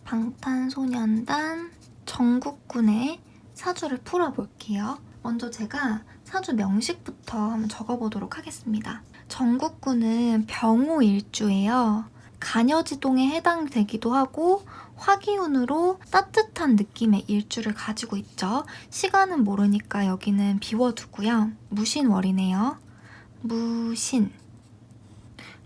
방탄소년단 정국군의 사주를 풀어볼게요. 먼저 제가 사주 명식부터 한번 적어보도록 하겠습니다. 정국군은 병호일주예요. 간여지동에 해당되기도 하고 화기운으로 따뜻한 느낌의 일주를 가지고 있죠. 시간은 모르니까 여기는 비워두고요. 무신월이네요. 무신.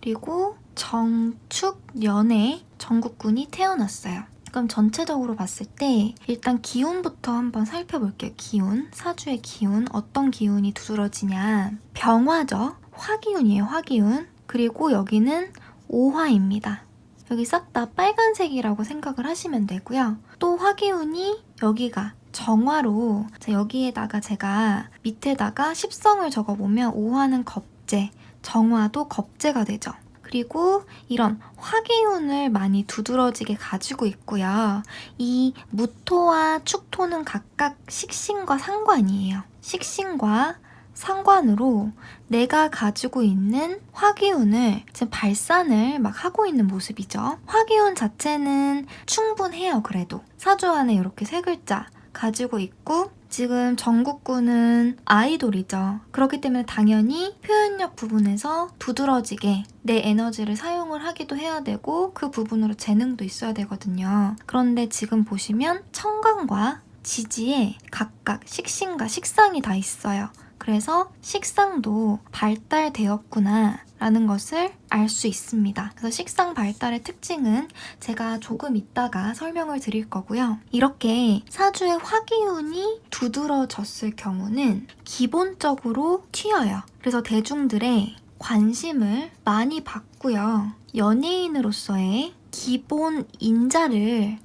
그리고 정축년에 정국군이 태어났어요. 그럼 전체적으로 봤을 때 일단 기운부터 한번 살펴볼게요. 기운, 사주의 기운, 어떤 기운이 두드러지냐. 병화죠. 화기운이에요. 화기운. 그리고 여기는 오화입니다. 여기 싹 다 빨간색이라고 생각을 하시면 되고요. 또 화기운이 여기가 정화로 여기에다가 제가 밑에다가 십성을 적어보면 오화는 겁재, 정화도 겁재가 되죠. 그리고 이런 화기운을 많이 두드러지게 가지고 있고요. 이 무토와 축토는 각각 식신과 상관이에요. 식신과 상관으로 내가 가지고 있는 화기운을 지금 발산을 막 하고 있는 모습이죠. 화기운 자체는 충분해요. 그래도 사주 안에 이렇게 세 글자 가지고 있고 지금 정국군은 아이돌이죠. 그렇기 때문에 당연히 표현력 부분에서 두드러지게 내 에너지를 사용을 하기도 해야 되고 그 부분으로 재능도 있어야 되거든요. 그런데 지금 보시면 청간과 지지에 각각 식신과 식상이 다 있어요. 그래서 식상도 발달되었구나 라는 것을 알 수 있습니다. 그래서 식상 발달의 특징은 제가 조금 이따가 설명을 드릴 거고요. 이렇게 사주의 화기운이 두드러졌을 경우는 기본적으로 튀어요. 그래서 대중들의 관심을 많이 받고요. 연예인으로서의 기본 인자를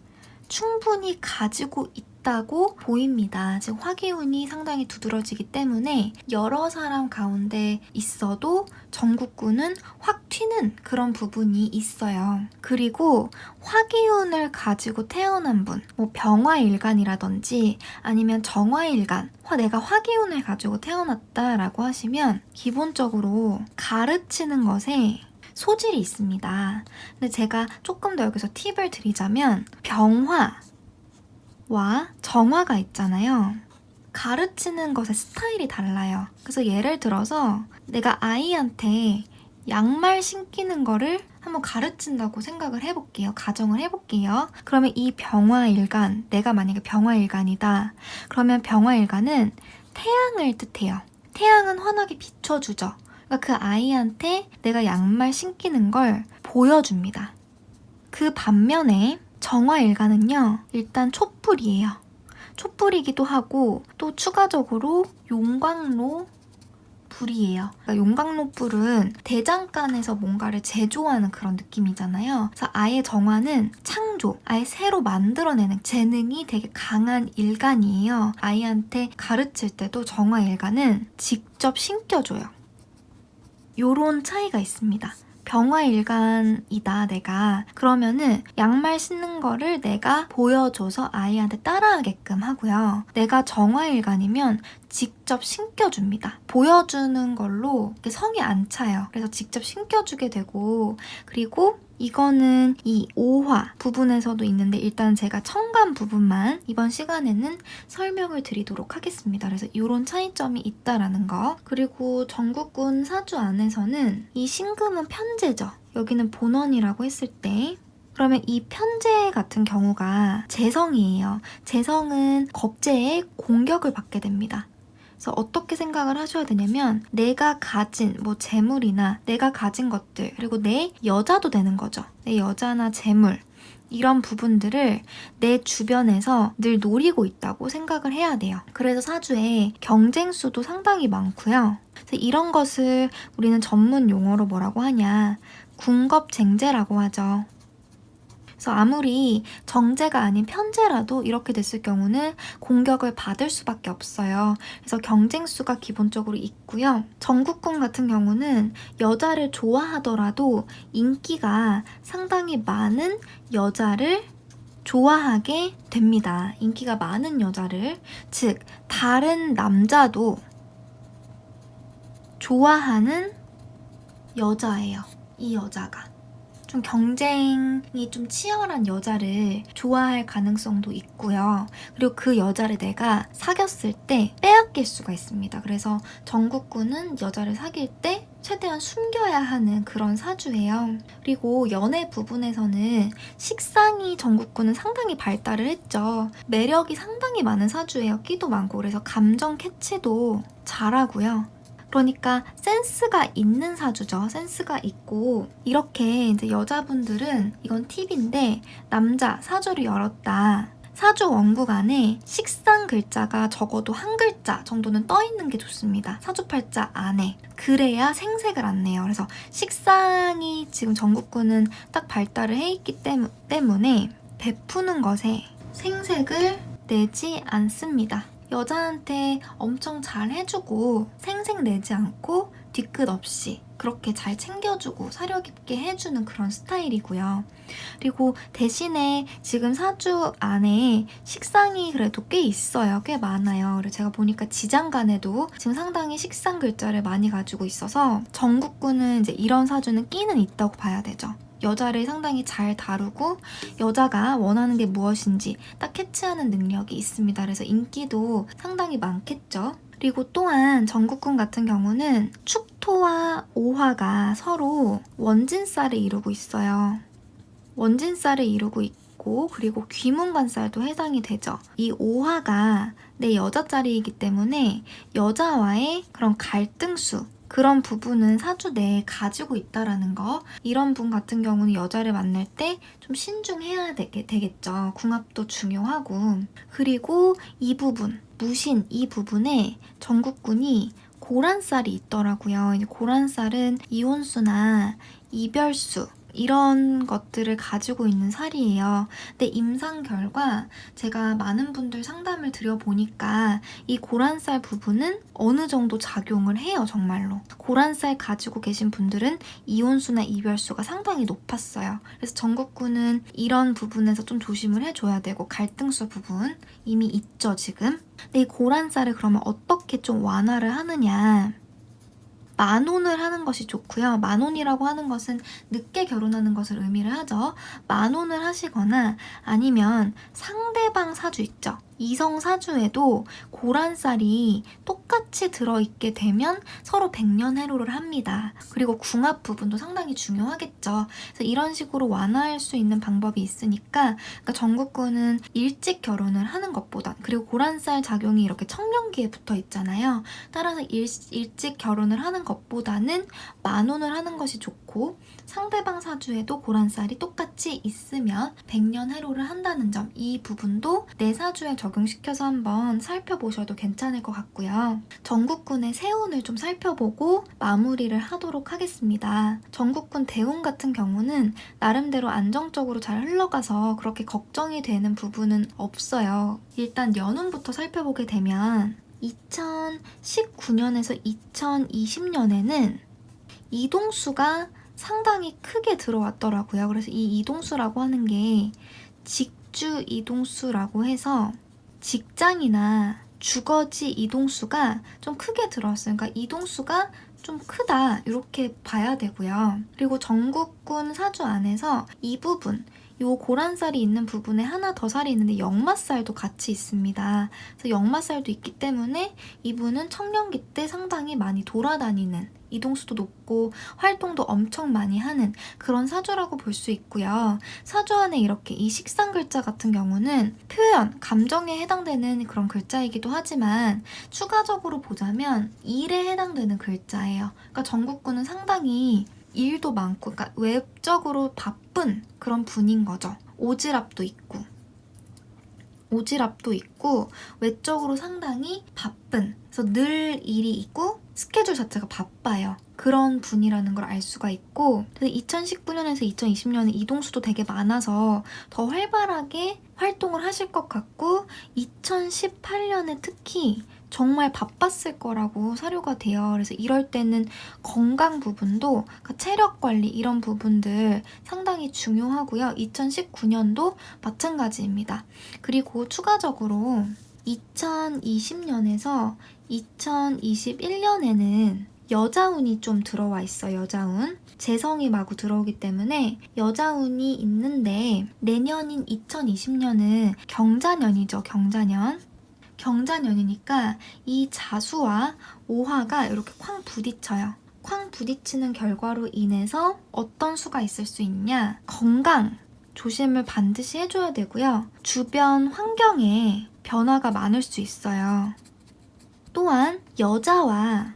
충분히 가지고 있다고 보입니다. 즉 화기운이 상당히 두드러지기 때문에 여러 사람 가운데 있어도 정국군은 확 튀는 그런 부분이 있어요. 그리고 화기운을 가지고 태어난 분, 병화일간이라든지 아니면 정화일간, 내가 화기운을 가지고 태어났다라고 하시면 기본적으로 가르치는 것에 소질이 있습니다. 근데 제가 조금 더 여기서 팁을 드리자면 병화와 정화가 있잖아요. 가르치는 것의 스타일이 달라요. 그래서 예를 들어서 내가 아이한테 양말 신기는 거를 한번 가르친다고 생각을 해볼게요. 가정을 해볼게요. 그러면 이 병화일간, 내가 만약에 병화일간이다. 그러면 병화일간은 태양을 뜻해요. 태양은 환하게 비춰주죠. 그러니까 그 아이한테 내가 양말 신기는 걸 보여줍니다. 그 반면에 정화일간은요, 일단 촛불이에요. 촛불이기도 하고 또 추가적으로 용광로 불이에요. 그러니까 용광로 불은 대장간에서 뭔가를 제조하는 그런 느낌이잖아요. 그래서 아예 정화는 창조, 아예 새로 만들어내는 재능이 되게 강한 일간이에요. 아이한테 가르칠 때도 정화일간은 직접 신겨줘요. 요런 차이가 있습니다. 병화일간이다 내가. 그러면은 양말 신는 거를 내가 보여줘서 아이한테 따라하게끔 하고요. 내가 정화일간이면 직접 신겨줍니다. 보여주는 걸로 성이 안 차요. 그래서 직접 신겨주게 되고, 그리고 이거는 이 오화 부분에서도 있는데 일단 제가 청간 부분만 이번 시간에는 설명을 드리도록 하겠습니다. 그래서 이런 차이점이 있다라는 거. 그리고 정국군 사주 안에서는 이 신금은 편재죠. 여기는 본원이라고 했을 때 그러면 이 편재 같은 경우가 재성이에요. 재성은 겁재에 공격을 받게 됩니다. 그래서 어떻게 생각을 하셔야 되냐면 내가 가진 재물이나 내가 가진 것들 그리고 내 여자도 되는 거죠. 내 여자나 재물 이런 부분들을 내 주변에서 늘 노리고 있다고 생각을 해야 돼요. 그래서 사주에 경쟁수도 상당히 많고요. 그래서 이런 것을 우리는 전문 용어로 뭐라고 하냐, 궁겁쟁제라고 하죠. 그래서 아무리 정제가 아닌 편제라도 이렇게 됐을 경우는 공격을 받을 수밖에 없어요. 그래서 경쟁수가 기본적으로 있고요. 정국군 같은 경우는 여자를 좋아하더라도 인기가 상당히 많은 여자를 좋아하게 됩니다. 인기가 많은 여자를, 즉 다른 남자도 좋아하는 여자예요. 이 여자가. 좀 경쟁이 좀 치열한 여자를 좋아할 가능성도 있고요. 그리고 그 여자를 내가 사귀었을 때 빼앗길 수가 있습니다. 그래서 정국군은 여자를 사귈 때 최대한 숨겨야 하는 그런 사주예요. 그리고 연애 부분에서는 식상이 정국군은 상당히 발달을 했죠. 매력이 상당히 많은 사주예요. 끼도 많고. 그래서 감정 캐치도 잘하고요. 그러니까 센스가 있는 사주죠. 센스가 있고 이렇게 이제 여자분들은 이건 팁인데 남자 사주를 열었다. 사주 원국 안에 식상 글자가 적어도 한 글자 정도는 떠 있는 게 좋습니다. 사주팔자 안에. 그래야 생색을 안 내요. 그래서 식상이 지금 정국군은 딱 발달을 해 있기 때문에 베푸는 것에 생색을 내지 않습니다. 여자한테 엄청 잘 해주고 생색 내지 않고 뒤끝 없이 그렇게 잘 챙겨주고 사려 깊게 해주는 그런 스타일이고요. 그리고 대신에 지금 사주 안에 식상이 그래도 꽤 있어요. 꽤 많아요. 그리고 제가 보니까 지장간에도 지금 상당히 식상 글자를 많이 가지고 있어서 정국군은 이제 이런 사주는 끼는 있다고 봐야 되죠. 여자를 상당히 잘 다루고 여자가 원하는 게 무엇인지 딱 캐치하는 능력이 있습니다. 그래서 인기도 상당히 많겠죠. 그리고 또한 정국군 같은 경우는 축토와 오화가 서로 원진살을 이루고 있어요. 원진살을 이루고 있고 그리고 귀문관살도 해당이 되죠. 이 오화가 내 여자자리이기 때문에 여자와의 그런 갈등수 그런 부분은 사주 내에 가지고 있다라는 거. 이런 분 같은 경우는 여자를 만날 때 좀 신중해야 되겠죠. 궁합도 중요하고. 그리고 이 부분, 무신 이 부분에 정국군이 고란살이 있더라고요. 이제 고란살은 이혼수나 이별수 이런 것들을 가지고 있는 살이에요. 근데 임상 결과 제가 많은 분들 상담을 드려보니까 이 고란살 부분은 어느 정도 작용을 해요. 정말로. 고란살 가지고 계신 분들은 이혼수나 이별수가 상당히 높았어요. 그래서 정국군은 이런 부분에서 좀 조심을 해줘야 되고 갈등수 부분 이미 있죠 지금. 근데 이 고란살을 그러면 어떻게 좀 완화를 하느냐. 만혼을 하는 것이 좋고요. 만혼이라고 하는 것은 늦게 결혼하는 것을 의미를 하죠. 만혼을 하시거나 아니면 상대방 사주 있죠. 이성 사주에도 고란살이 똑같이 들어있게 되면 서로 백년해로를 합니다. 그리고 궁합 부분도 상당히 중요하겠죠. 그래서 이런 식으로 완화할 수 있는 방법이 있으니까 그러니까 정국군은 일찍 결혼을 하는 것보다 그리고 고란살 작용이 이렇게 청년기에 붙어 있잖아요. 따라서 일찍 결혼을 하는 것보다는 만혼을 하는 것이 좋고 상대방 사주에도 고란살이 똑같이 있으면 백년해로를 한다는 점 이 부분도 내 사주에 적용시켜서 한번 살펴보셔도 괜찮을 것 같고요. 정국군의 세운을 좀 살펴보고 마무리를 하도록 하겠습니다. 정국군 대운 같은 경우는 나름대로 안정적으로 잘 흘러가서 그렇게 걱정이 되는 부분은 없어요. 일단 연운부터 살펴보게 되면 2019년에서 2020년에는 이동수가 상당히 크게 들어왔더라고요. 그래서 이 이동수라고 하는 게 직주 이동수라고 해서 직장이나 주거지 이동수가 좀 크게 들어왔어요. 그러니까 이동수가 좀 크다 이렇게 봐야 되고요. 그리고 정국군 사주 안에서 이 부분 요 고란살이 있는 부분에 하나 더 살이 있는데 역마살도 같이 있습니다. 그래서 역마살도 있기 때문에 이분은 청년기 때 상당히 많이 돌아다니는 이동수도 높고 활동도 엄청 많이 하는 그런 사주라고 볼 수 있고요. 사주 안에 이렇게 이 식상 글자 같은 경우는 표현, 감정에 해당되는 그런 글자이기도 하지만 추가적으로 보자면 일에 해당되는 글자예요. 그러니까 정국군은 상당히 일도 많고 그러니까 외적으로 바쁜 그런 분인 거죠. 오지랖도 있고 외적으로 상당히 바쁜 그래서 늘 일이 있고 스케줄 자체가 바빠요. 그런 분이라는 걸 알 수가 있고 2019년에서 2020년에 이동수도 되게 많아서 더 활발하게 활동을 하실 것 같고 2018년에 특히 정말 바빴을 거라고 사료가 돼요. 그래서 이럴 때는 건강 부분도 그러니까 체력 관리 이런 부분들 상당히 중요하고요. 2019년도 마찬가지입니다. 그리고 추가적으로 2020년에서 2021년에는 여자운이 좀 들어와 있어. 여자운. 재성이 마구 들어오기 때문에 여자운이 있는데 내년인 2020년은 경자년이죠. 경자년. 경자년이니까 이 자수와 오화가 이렇게 쾅 부딪혀요. 쾅 부딪히는 결과로 인해서 어떤 수가 있을 수 있냐? 건강 조심을 반드시 해줘야 되고요. 주변 환경에 변화가 많을 수 있어요. 또한 여자와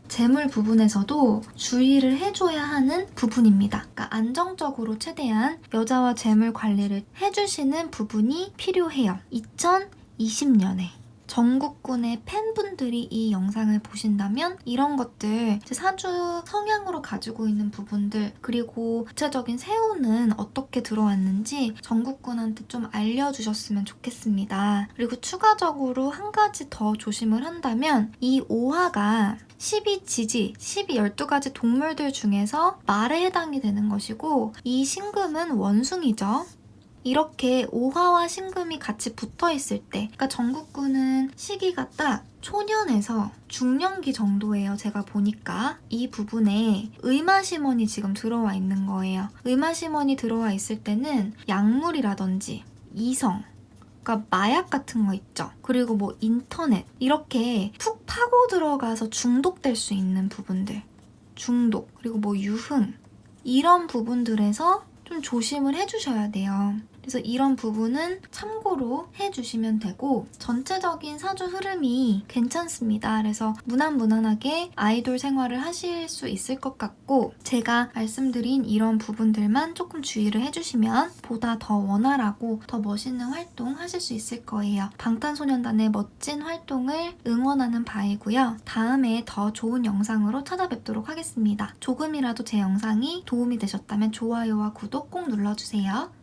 재물 부분에서도 주의를 해줘야 하는 부분입니다. 그러니까 안정적으로 최대한 여자와 재물 관리를 해주시는 부분이 필요해요. 2020년에. 전국군의 팬분들이 이 영상을 보신다면 이런 것들, 사주 성향으로 가지고 있는 부분들, 그리고 구체적인 세우는 어떻게 들어왔는지 전국군한테 좀 알려주셨으면 좋겠습니다. 그리고 추가적으로 한 가지 더 조심을 한다면 이 오화가 12지지, 12가지 동물들 중에서 말에 해당이 되는 것이고 이 신금은 원숭이죠. 이렇게 오화와 신금이 같이 붙어있을 때, 그러니까 전국군은 시기가 딱 초년에서 중년기 정도예요. 제가 보니까 이 부분에 의마심원이 지금 들어와 있는 거예요. 의마심원이 들어와 있을 때는 약물이라든지 이성, 그러니까 마약 같은 거 있죠. 그리고 뭐 인터넷 이렇게 푹 파고 들어가서 중독될 수 있는 부분들, 중독, 그리고 뭐 유흥 이런 부분들에서 좀 조심을 해주셔야 돼요. 그래서 이런 부분은 참고로 해주시면 되고 전체적인 사주 흐름이 괜찮습니다. 그래서 무난무난하게 아이돌 생활을 하실 수 있을 것 같고 제가 말씀드린 이런 부분들만 조금 주의를 해주시면 보다 더 원활하고 더 멋있는 활동 하실 수 있을 거예요. 방탄소년단의 멋진 활동을 응원하는 바이고요. 다음에 더 좋은 영상으로 찾아뵙도록 하겠습니다. 조금이라도 제 영상이 도움이 되셨다면 좋아요와 구독 꼭 눌러주세요.